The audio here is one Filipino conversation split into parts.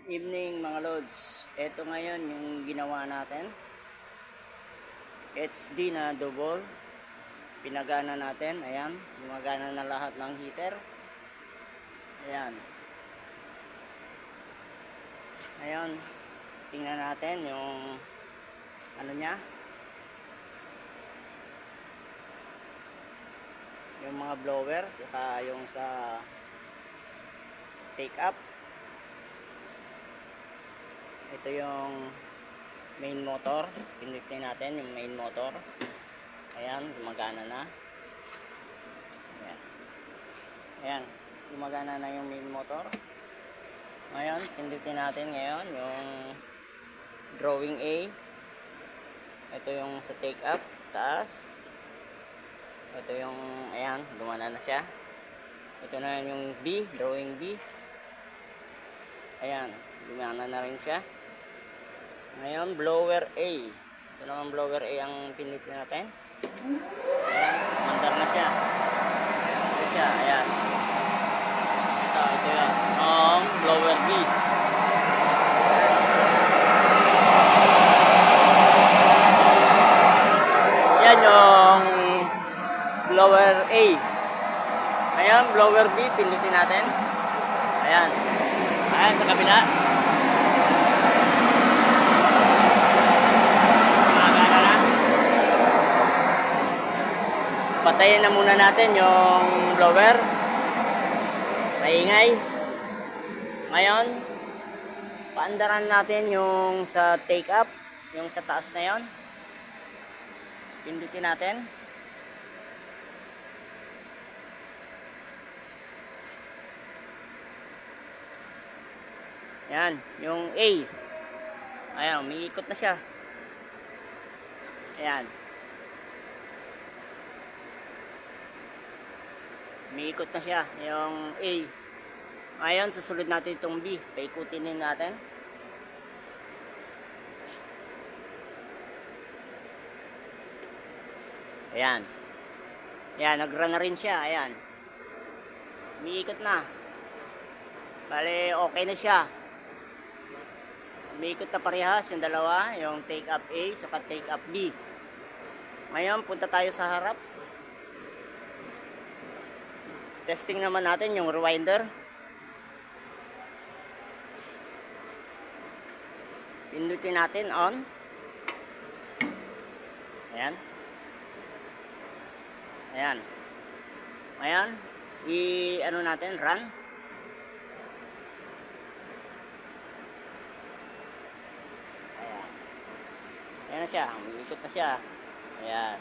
Evening mga lods. Ito ngayon yung ginawa natin. HD na double. Pinagana natin. Ayan. Gumagana na lahat ng heater. Ayan. Ayan. Tingnan natin yung ano niya. Yung mga blower. Saka yung sa take up. Ito yung main motor. Pinipin natin yung main motor. Ayan, gumagana na. Ayan. Ayan, gumagana na yung main motor. Ngayon, pinipin natin ngayon yung drawing A. Ito yung sa take up, sa taas. Ito yung, ayan, gumana na siya. Ito na yung B, drawing B. Ayan, gumana na rin siya. Ngayon, blower A. Ito naman blower A ang pinipin natin. Ayan, mandar na siya. Ito siya, ayan. Ito yan. Ang blower B. Yan yung blower A. Ayan, blower B, pinipin natin. Ayan. Ayan, sa kabila. Patayin na muna natin yung blower. Maingay. Ngayon, paandaran natin yung sa take up, yung sa taas na yon. Pindutin natin. Yan, yung A. Ayan, umiikot na siya. Ayan. Umiikot na siya, yung A. Ngayon, susunod natin itong B. Paikutin din natin. Ayan. Ayan, nag-run na rin siya. Ayan. Umiikot na. Bale, okay na siya. Umiikot na parehas yung dalawa. Yung take up A, saka take up B. Ngayon, punta tayo sa harap. Testing naman natin yung rewinder. Pindutin natin on. Ayan. Ayan. Ayan. I-ano natin, run. Ayan. Ayan na siya. Umiikot na siya. Ayan.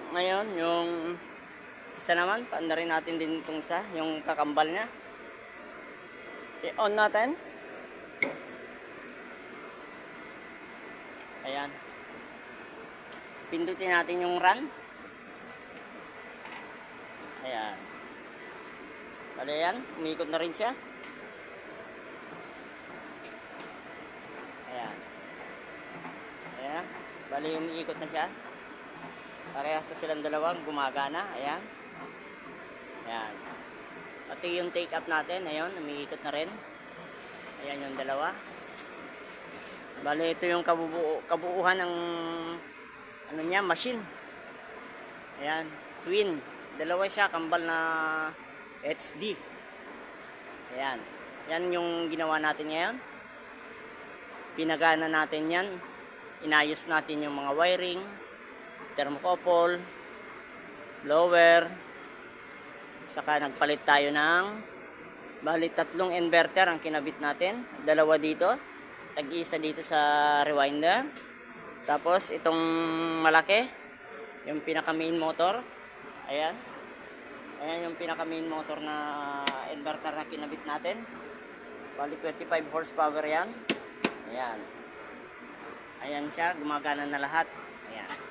Ngayon, yung isa naman, paandarin natin din itong isa, yung kakambal niya. I-on natin. Ayan. Pindutin natin yung run. Ayan. Bale yan, umikot na rin siya. Ayan. Ayan. Bale umiikot na siya. Parehas na silang dalawang gumagana. Ayan. Ayan. Pati yung take up natin. Ayan. Umiikot na rin. Ayan yung dalawa. Bale ito yung kabuuhan ng ano niya, machine. Ayan. Twin. Dalawa siya. Kambal na HD. Ayan. Yan yung ginawa natin ngayon. Pinagana natin yan. Inayos natin yung mga wiring. Thermocouple, blower, saka nagpalit tayo ng bali 3 inverter ang kinabit natin, 2 dito, tag-isa dito sa rewinder, tapos itong malaki yung pinaka main motor. Ayan, ayan yung pinaka main motor na inverter na kinabit natin, bali 25 horsepower yan. Ayan, ayan siya, gumagana na lahat. Ayan.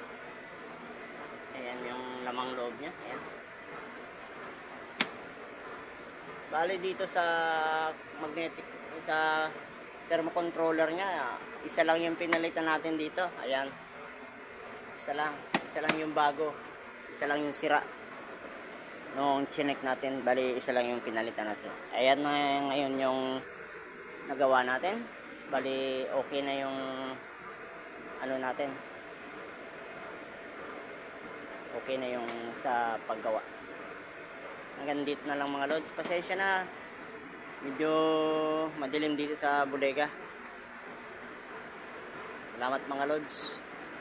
Ayan yung lamang loob niya. Ayan. Bali dito sa magnetic, sa thermocontroller niya, isa lang yung pinalitan natin dito. Ayan. Isa lang yung bago. Isa lang yung sira. Nung chinek natin, bali isa lang yung pinalitan natin. Ayan na ngayon yung nagawa natin. Bali okay na yung ano natin. Okay na yung sa paggawa. Hanggang dito na lang mga lods. Pasensya na. Medyo madilim dito sa bodega. Salamat mga lods.